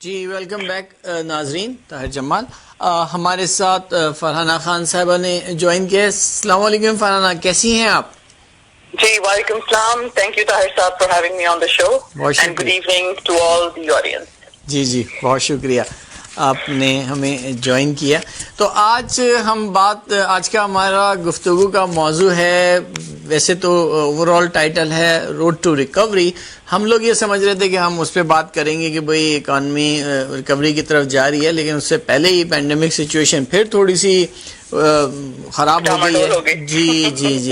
جی welcome back ناظرین. طاہر جمال ہمارے ساتھ فرحانہ خان صاحبہ نے جوائن کیا. السلام علیکم فرحانہ, کیسی ہیں آپ؟ جی وعلیکم السلام. تھینک یو طاہر صاحب for having me on the show and good evening to all the audience. جی بہت شکریہ آپ نے ہمیں جوائن کیا. تو آج کا ہمارا گفتگو کا موضوع ہے, ویسے تو اوور آل ٹائٹل ہے روڈ ٹو ریکوری. ہم لوگ یہ سمجھ رہے تھے کہ ہم اس پہ بات کریں گے کہ بھئی اکانومی ریکوری کی طرف جا رہی ہے, لیکن اس سے پہلے ہی پینڈیمک سچویشن پھر تھوڑی سی خراب ہو گئی ہے. جی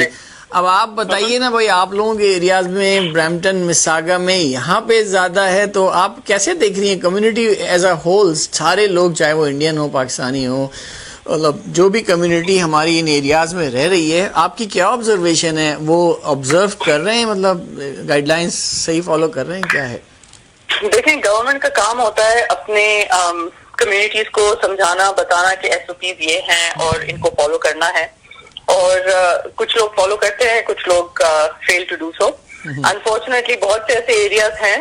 اب آپ بتائیے نا بھائی, آپ لوگوں کے ایریاز میں برمپٹن مساگا میں یہاں پہ زیادہ ہے, تو آپ کیسے دیکھ رہی ہیں کمیونٹی ایز اے ہول, سارے لوگ چاہے وہ انڈین ہو پاکستانی ہو, مطلب جو بھی کمیونٹی ہماری ان ایریاز میں رہ رہی ہے, آپ کی کیا آبزرویشن ہے؟ وہ آبزرو کر رہے ہیں, مطلب گائیڈ لائنز صحیح فالو کر رہے ہیں, کیا ہے؟ دیکھیں, گورنمنٹ کا کام ہوتا ہے اپنے کمیونٹیز کو سمجھانا, بتانا کہ ایس او پیز یہ ہیں اور ان کو فالو کرنا ہے, اور کچھ لوگ فالو کرتے ہیں, کچھ لوگ فیل ٹو ڈو سو. انفارچونیٹلی بہت سے ایسے ایریاز ہیں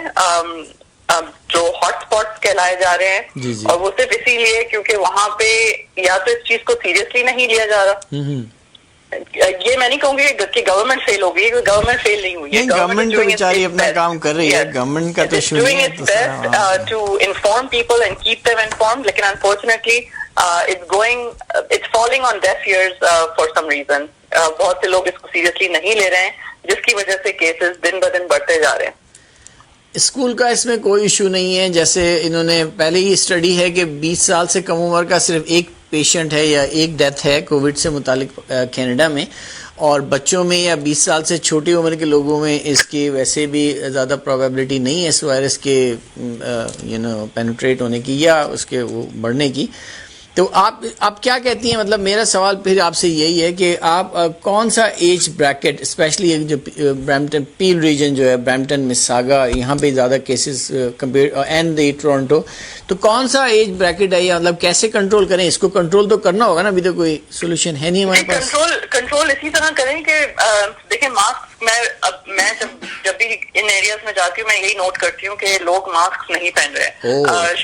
جو ہاٹ اسپاٹس کہلائے جا رہے ہیں, اور وہ صرف اسی لیے کیونکہ وہاں پہ یا تو اس چیز کو سیریسلی نہیں لیا جا رہا. یہ میں نہیں کہوں گی کہ گورنمنٹ فیل ہو گئی, گورنمنٹ فیل نہیں ہوئی ہے, گورنمنٹ تو بیچاری اپنا کام کر رہی ہے, گورنمنٹ کا تو doing its best to inform people and keep them informed, لیکن unfortunately it's falling on deaf ears for some reason. بہت سے لوگ اس کو سیریسلی نہیں لے رہے ہیں, جس کی وجہ سے کیسز دن بدن بڑھتے جا رہے ہیں. اسکول کا اس میں کوئی ایشو نہیں ہے, جیسے انہوں نے پہلے ہی اسٹڈی ہے کہ 20 سال سے کم عمر کا صرف ایک پیشنٹ ہے یا ایک ڈیتھ ہے کووڈ سے متعلق کینیڈا میں, اور بچوں میں یا 20 سال سے چھوٹی عمر کے لوگوں میں اس کی ویسے بھی زیادہ پروبیبلٹی نہیں ہے اس وائرس کے پینیٹریٹ ہونے کی یا اس کے وہ بڑھنے کی. تو آپ کیا کہتی ہیں؟ مطلب میرا سوال پھر آپ سے یہی ہے کہ آپ کون سا ایج بریکٹ, اسپیشلی جو برمپٹن پیل ریجن جو ہے, برمپٹن مساگا, یہاں پہ زیادہ cases compare and the Toronto, تو کون سا ایج بریکٹ ہے, یا مطلب کیسے کنٹرول کریں اس کو؟ کنٹرول تو کرنا ہوگا نا, ابھی تو کوئی سولوشن ہے نہیں ہمارے پاس. کنٹرول اسی طرح کریں کہ دیکھیں, ماسک میں جب بھی ان ایریاز میں جاتی ہوں میں یہی نوٹ کرتی ہوں کہ لوگ ماسک نہیں پہن رہے.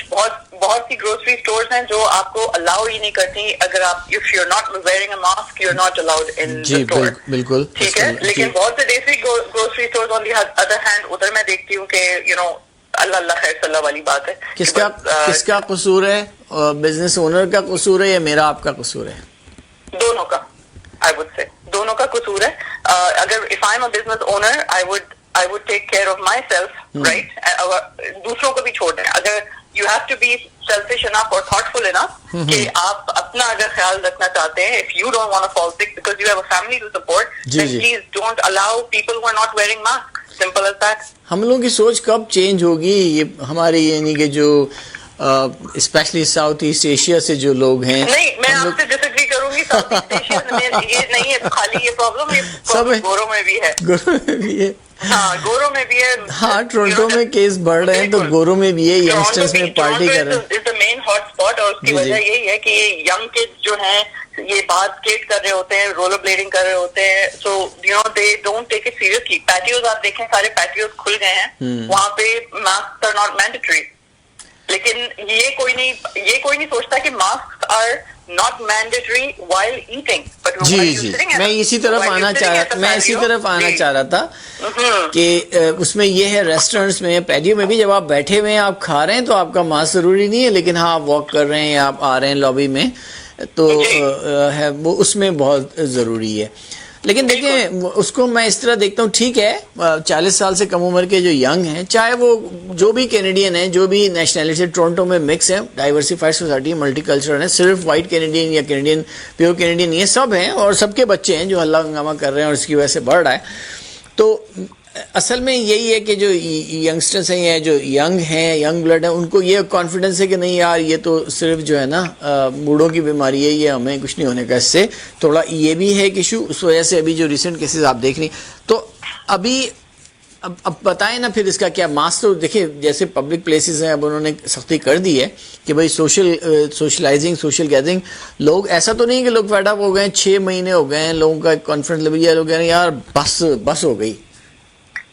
بہت سی گروسری اسٹورز ہیں جو آپ کو الاؤ ہی نہیں کرتی, اگر آپ if you are not wearing a mask you are not allowed in the store. بالکل ٹھیک ہے, لیکن بہت سے desi grocery stores on the other hand, ادھر میں دیکھتی ہوں کہ اللہ خیر صلی اللہ والی بات ہے. کس کا قصور ہے؟ بزنس اونر کا قصور ہے یا میرا آپ کا قصور ہے؟ دونوں کا, I would say دونوں کا قصور ہے. اگر if I'm a business owner I would take care of myself, right? دوسروں کو بھی چھوڑ دیں. اگر you have to be selfish enough or thoughtful enough کہ آپ اپنا اگر خیال رکھنا چاہتے ہیں, if you don't want to fall sick because you have a family to support, then please don't allow people who are not wearing masks. Simple as that. ہم لوگوں کی سوچ کب چینج ہوگی؟ یہ ہمارے یعنی کہ جو اسپیشلی ساؤتھ ایسٹ ایشیا سے جو لوگ ہیں. نہیں, میں آپ سے ڈس ایگری کروں گی. ساؤتھ ایسٹ ایشیا میں یہ نہیں ہے خالی یہ پرابلم, یہ گوروں میں بھی ہے. ہاں, گوروں میں بھی ہے. ہاں, ٹورنٹو میں کیس بڑھ رہے ہیں تو گوروں میں بھی ہے, ینگسٹرز میں پارٹی کر رہے ہیں. از دا مین ہاٹ اسپاٹ, اور اس کی وجہ یہی ہے کہ یہ ینگ کڈز جو ہیں یہ بات اسکیٹ کر رہے ہوتے ہیں, رولر بلیڈنگ کر رہے ہوتے ہیں, so you know they don't take it seriously. پیٹیوز آپ دیکھیں, سارے پیٹیوز کھل گئے ہیں, وہاں پہ ماسک آر ناٹ مینڈیٹری. لیکن یہ کوئی نہیں سوچتا کہ mask are not mandatory while eating. جی میں اسی طرف آنا چاہ رہا تھا کہ اس میں یہ ہے, ریسٹورینٹس میں پیٹیو میں بھی جب آپ بیٹھے ہوئے ہیں, آپ کھا رہے ہیں, تو آپ کا ماسک ضروری نہیں ہے, لیکن ہاں آپ واک کر رہے ہیں, آپ آ رہے ہیں لابی میں, تو وہ اس میں بہت ضروری ہے. لیکن دیکھیں, اس کو میں اس طرح دیکھتا ہوں, ٹھیک ہے 40 سال سے کم عمر کے جو ینگ ہیں, چاہے وہ جو بھی کینیڈین ہیں, جو بھی نیشنلٹی, ٹورنٹو میں مکس ہے, ڈائیورسیفائڈ سوسائٹی, ملٹی کلچرل ہے, صرف وائٹ کینیڈین یا کینیڈین پیور کینیڈین یہ سب ہیں, اور سب کے بچے ہیں جو ہلہ ہنگامہ کر رہے ہیں اور اس کی وجہ سے بڑھ رہا ہے. تو اصل میں یہی ہے کہ جو ینگسٹرس ہیں یا جو ینگ ہیں, ینگ بلڈ ہیں, ان کو یہ کانفیڈنس ہے کہ نہیں یار یہ تو صرف جو ہے نا بوڑھوں کی بیماری ہے, یہ ہمیں کچھ نہیں ہونے کا. اس سے تھوڑا یہ بھی ہے کہ ایشو, اس وجہ سے ابھی جو ریسنٹ کیسز آپ دیکھ رہی ہیں, تو ابھی اب بتائیں نا پھر اس کا کیا. ماسک تو دیکھیں جیسے پبلک پلیسز ہیں, اب انہوں نے سختی کر دی ہے کہ بھائی سوشلائزنگ, سوشل گیدرنگ, لوگ ایسا تو نہیں کہ لوگ فیڈ اپ ہو گئے ہیں, 6 مہینے ہو گئے ہیں, لوگوں کا کانفیڈنس لیول یہ لوگ کہہ رہے ہیں یار بس ہو گئی.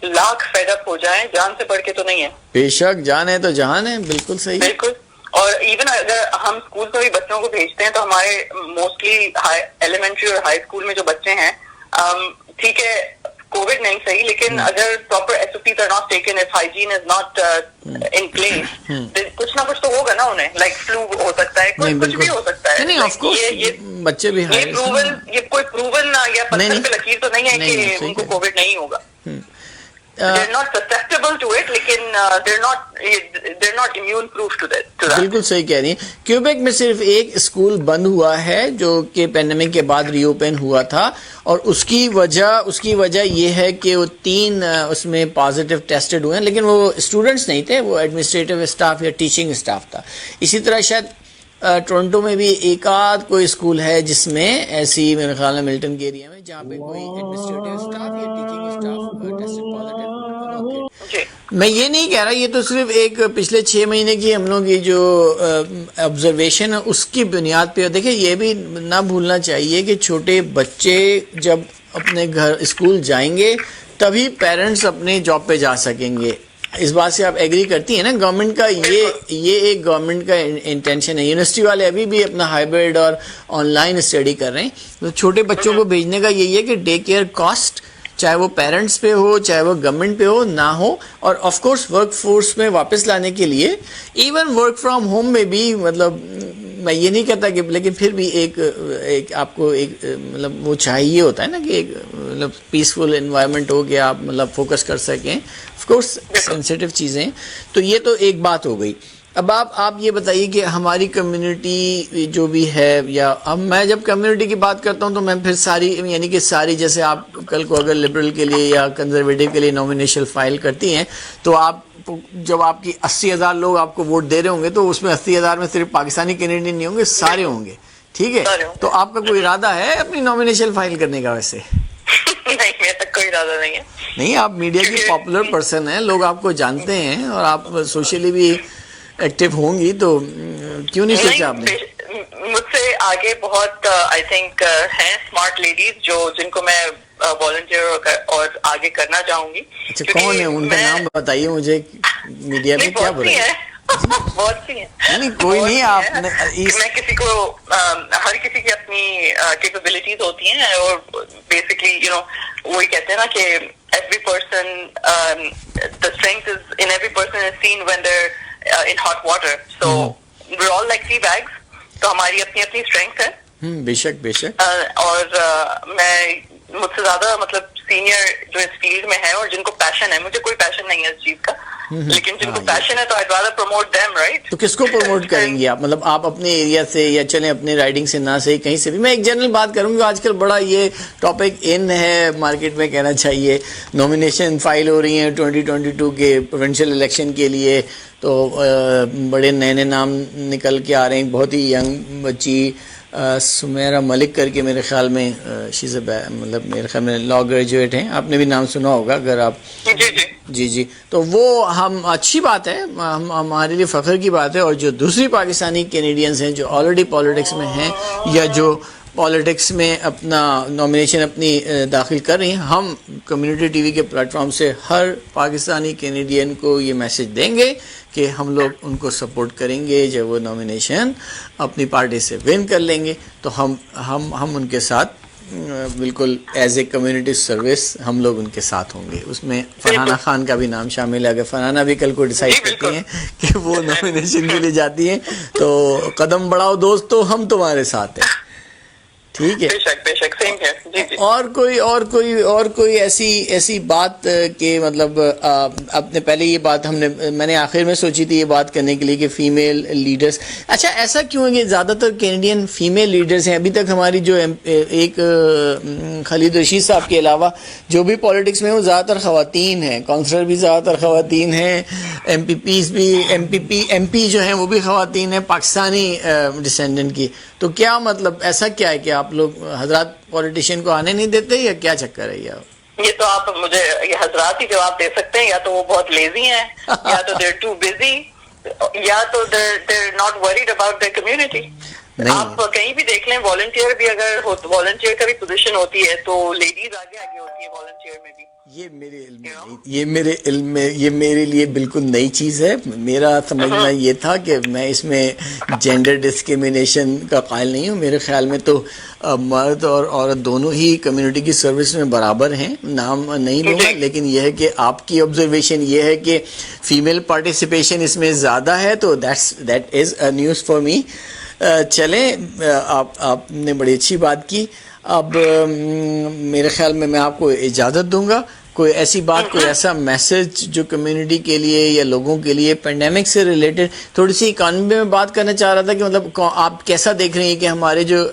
لاکھ فیڈ اپ ہو جائیں, جان سے بڑھ کے تو نہیں ہے. بے شک, جان ہے تو جہان ہے, بالکل صحیح. بالکل. اور ایون اگر ہم اسکول میں بھی بچوں کو بھیجتے ہیں تو ہمارے موسٹلی ایلیمنٹری اور ہائی اسکول میں جو بچے ہیں, ٹھیک ہے کووڈ نہیں صحیح, لیکن اگر proper S O Ps are not taken, if hygiene is not in place, کچھ نہ کچھ تو ہوگا نا انہیں, لائک فلو ہو سکتا ہے, کچھ بھی ہو سکتا ہے. نہیں, آف کورس بچے بھی یہ کوئی پروون یا پتھر پہ لکیر تو نہیں ہے کہ ان کو کووڈ نہیں ہوگا. They're not susceptible to it, لیکن they're not immune proof to that. بالکل صحیح کہہ رہی ہیں. کیوبیک میں صرف ایک اسکول بند ہوا ہے جو کہ پینڈیمک کے بعد ری اوپن ہوا تھا, اور اس کی وجہ یہ ہے کہ وہ 3 اس میں پازیٹیو ٹیسٹڈ ہوئے ہیں, لیکن وہ اسٹوڈنٹس نہیں تھے, وہ ایڈمنسٹریٹو اسٹاف یا ٹیچنگ اسٹاف تھا. اسی طرح شاید ٹورنٹو میں بھی ایک آدھ کوئی اسکول ہے جس میں ایسی, میرے خیال میں ملٹن کے ایریا میں, جہاں پہ کوئی ایڈمنسٹریٹو اسٹاف یا ٹیچنگ اسٹاف ٹیسٹڈ پازیٹیو. میں یہ نہیں کہہ رہا, یہ تو صرف ایک پچھلے 6 مہینے کی ہم لوگ کی جو آبزرویشن ہے اس کی بنیاد پہ. دیکھیں یہ بھی نہ بھولنا چاہیے کہ چھوٹے بچے جب اپنے گھر اسکول جائیں گے تبھی پیرنٹس اپنے جاب پہ جا سکیں گے. اس بات سے آپ ایگری کرتی ہیں نا؟ گورنمنٹ کا یہ ایک گورنمنٹ کا انٹینشن ہے. یونیورسٹی والے ابھی بھی اپنا ہائبرڈ اور آن لائن اسٹڈی کر رہے ہیں, تو چھوٹے بچوں کو بھیجنے کا یہی ہے کہ ڈے کیئر کاسٹ چاہے وہ پیرنٹس پہ ہو چاہے وہ گورنمنٹ پہ ہو نہ ہو, اور آف کورس ورک فورس میں واپس لانے کے لیے ایون ورک فرام ہوم میں بھی, مطلب میں یہ نہیں کہتا کہ, لیکن پھر بھی ایک آپ کو ایک مطلب وہ چاہیے ہوتا ہے نا کہ ایک مطلب پیسفل انوائرمنٹ ہو کہ آپ مطلب فوکس کر سکیں. آف کورس سینسیٹیو چیزیں, تو یہ تو ایک بات ہو گئی. اب آپ یہ بتائیے کہ ہماری کمیونٹی جو بھی ہے, یا اب میں جب کمیونٹی کی بات کرتا ہوں تو میں پھر ساری, یعنی کہ ساری, جیسے آپ کل کو اگر لبرل کے لیے یا کنزرویٹو کے لیے نامینیشن فائل کرتی ہیں تو آپ جب آپ کی 80,000 لوگ آپ کو ووٹ دے رہے ہوں گے تو اس میں 80,000 میں صرف پاکستانی کینیڈین نہیں ہوں گے, سارے ہوں گے. ٹھیک ہے, تو آپ کا کوئی ارادہ ہے اپنی نامینیشن فائل کرنے کا؟ ویسے نہیں, میرا تک کوئی ارادہ نہیں ہے. نہیں, آپ میڈیا کی پاپولر پرسن ہیں, لوگ آپ کو جانتے ہیں اور آپ سوشلی بھی ایکٹیو ہوں گی, تو کیوں نہیں سوچا آپ نے؟ مجھ سے آگے بہت آئی تھنک ہیں اسمارٹ لیڈیز جن کو میں والنٹیئر اور آگے کرنا چاہوں گی. اچھا, کون ہے ان کا نام بتائیے مجھے, میڈیا میں کیا بول رہے ہیں؟ بہت سی ہیں. نہیں کوئی نہیں, آپ میں کسی کو, ہر کسی کی اپنی کیپیبلٹیز ہوتی ہیں, اور بیسکلی وہی کہتے ہیں نا کہ every person, the strength is in every person is seen when they're in hot water. So we're all like sea bags. تو ہماری اپنی اپنی اسٹرینگتھ ہے. بے شک بے شک. اور میں مجھ سے زیادہ مطلب سینئر جو اس فیلڈ میں ہے اور جن کو پیشن ہے, مجھے کوئی پیشن نہیں ہے اس چیز کا, لیکن جن کو پیشن ہے تو I'd rather promote them, right? تو کس کو پروموٹ کریں گی آپ؟ مطلب آپ اپنے ایریا سے, یا چلیں اپنے رائڈنگ سے نہ صحیح کہیں سے بھی. میں ایک جنرل بات کروں گی, آج کل بڑا یہ ٹاپک ان ہے مارکیٹ میں, کہنا چاہیے نامینیشن فائل ہو رہی ہیں 2022 کے پروونشل الیکشن کے لیے, تو بڑے نئے نام نکل کے آ رہے ہیں. بہت ہی ینگ بچی سمیرہ ملک کر کے, میرے خیال میں شیز مطلب میرے خیال میں لا گریجویٹ ہیں, آپ نے بھی نام سنا ہوگا اگر آپ. جی, تو وہ ہم اچھی بات ہے, ہمارے لیے فخر کی بات ہے. اور جو دوسری پاکستانی کینیڈینز ہیں جو آلریڈی پالیٹکس میں ہیں یا جو پالیٹکس میں اپنا نامینیشن اپنی داخل کر رہی ہیں, ہم کمیونٹی ٹی وی کے پلیٹ فارم سے ہر پاکستانی کینیڈین کو یہ میسج دیں گے کہ ہم لوگ ان کو سپورٹ کریں گے. جب وہ نامینیشن اپنی پارٹی سے ون کر لیں گے تو ہم ان کے ساتھ بالکل ایز اے کمیونٹی سروس ہم لوگ ان کے ساتھ ہوں گے. اس میں فرحانہ خان کا بھی نام شامل ہے. اگر فرحانہ بھی کل کو ڈیسائیڈ کرتی ہیں کہ وہ نامینیشن کے لیے جاتی ہیں تو قدم بڑھاؤ دوستو, ہم تمہارے ساتھ ہیں. ٹھیک ہے, بے شک صحیح ہے. اور کوئی ایسی بات کہ مطلب آپ نے پہلے یہ بات میں نے آخر میں سوچی تھی یہ بات کرنے کے لیے کہ فیمیل لیڈرز. اچھا, ایسا کیوں ہے کہ زیادہ تر کینیڈین فیمیل لیڈرز ہیں؟ ابھی تک ہماری جو ایک خالد رشید صاحب کے علاوہ جو بھی پالیٹکس میں وہ زیادہ تر خواتین ہیں, کونسلر بھی زیادہ تر خواتین ہیں, ایم پی جو ہیں وہ بھی خواتین ہیں پاکستانی ڈسینڈنٹ کی. تو کیا مطلب ایسا کیا ہے کہ آپ لوگ حضرات پولیٹیشین کو آنے نہیں دیتے, یا کیا چکر ہے یہ تو آپ مجھے یہ حضرات ہی جواب دے سکتے ہیں. یا تو وہ بہت لیزی ہیں, یا تو they're too busy, یا تو they're not worried about their community. آپ کہیں بھی دیکھ لیں والنٹیئر بھی اگر والنٹیئر کا بھی پوزیشن ہوتی ہے تو لیڈیز آگے آگے ہوتی ہے والنٹیئر میں بھی. یہ میرے علم میں یہ میرے لیے بالکل نئی چیز ہے. میرا سمجھنا یہ تھا کہ میں اس میں جینڈر ڈسکریمنیشن کا قائل نہیں ہوں. میرے خیال میں تو مرد اور عورت دونوں ہی کمیونٹی کی سروس میں برابر ہیں. نام نہیں لوں گا, لیکن یہ ہے کہ آپ کی آبزرویشن یہ ہے کہ فیمیل پارٹیسپیشن اس میں زیادہ ہے, تو that is a news for me. چلیں, آپ نے بڑی اچھی بات کی. اب میرے خیال میں آپ کو اجازت دوں گا. کوئی ایسی بات, کوئی ایسا میسج جو کمیونٹی کے لیے یا لوگوں کے لیے پینڈیمک سے ریلیٹڈ, تھوڑی سی اکانومی میں بات کرنا چاہ رہا تھا کہ مطلب آپ کیسا دیکھ رہے ہیں کہ ہمارے جو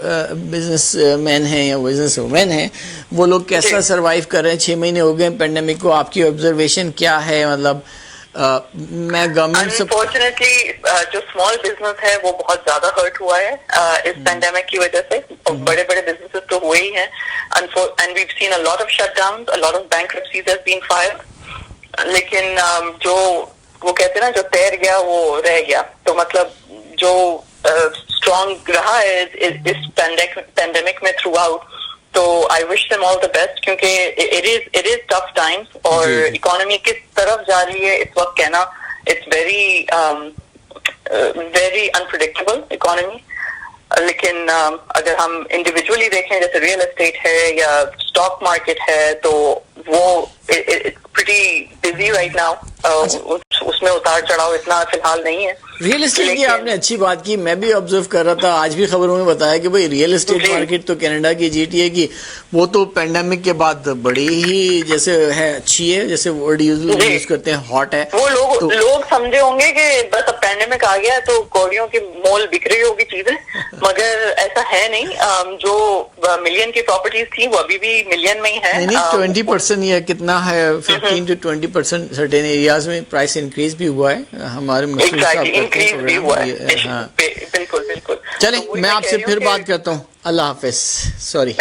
بزنس مین ہیں یا بزنس وومین ہیں وہ لوگ کیسا سروائیو کر رہے ہیں. 6 مہینے ہو گئے پینڈیمک کو, آپ کی آبزرویشن کیا ہے؟ مطلب میں گورنمنٹ سے انفارچونیٹلی جو اسمال بزنس ہے وہ بہت زیادہ ہرٹ ہوا ہے اس پینڈیمک کی وجہ سے. بڑے بڑے بزنسز تو ہوئے ہی ہیں, and we've seen a lot of shutdowns, a lot of bankruptcies has been filed. لیکن جو وہ کہتے ہیں نا جو تیر گیا وہ رہ گیا, تو مطلب جو اسٹرانگ رہا ہے اس پینڈیمک میں تھرو آؤٹ, تو آئی وش دیم آل دا بیسٹ, کیونکہ اٹ از ٹف ٹائمس. اور اکانومی کس طرف جا رہی ہے اس وقت کہنا, اٹس ویری انپریڈکٹیبل اکانومی. لیکن اگر ہم انڈیویجولی دیکھیں جیسے ریئل اسٹیٹ ہے یا اسٹاک مارکیٹ ہے, تو وہ پریٹی بزی رائٹ ناؤ. اس میں اتار چڑھاؤ اتنا فی الحال نہیں ہے. ریئل اسٹیٹ کی آپ نے اچھی بات کی, میں بھی آبزرو کر رہا تھا, آج بھی خبروں میں بتایا کہ بھئی ریئل اسٹیٹ مارکیٹ تو کینیڈا کی جی ٹی اے کی وہ تو پینڈیمک کے بعد بڑی ہی جیسے ہے اچھی ہے, جیسے ورڈ یوز کرتے ہیں ہاٹ ہے. وہ لوگ سمجھے ہوں گے کہ بس اب پینڈیمک آ گیا تو کوڑیوں کی مول بک رہی ہوگی چیزیں, مگر ایسا ہے نہیں. جو ملین کی پراپرٹیز تھی وہ ابھی بھی ملین میں ہی ہے. 20% یا کتنا ہے, 15 to 20% سرٹین ایریاز میں پرائس انکریز بھی ہوا ہے ہمارے انکریز بھی ہوا ہے. بالکل بالکل. چلیں, میں آپ سے پھر بات کرتا ہوں. اللہ حافظ. سوری.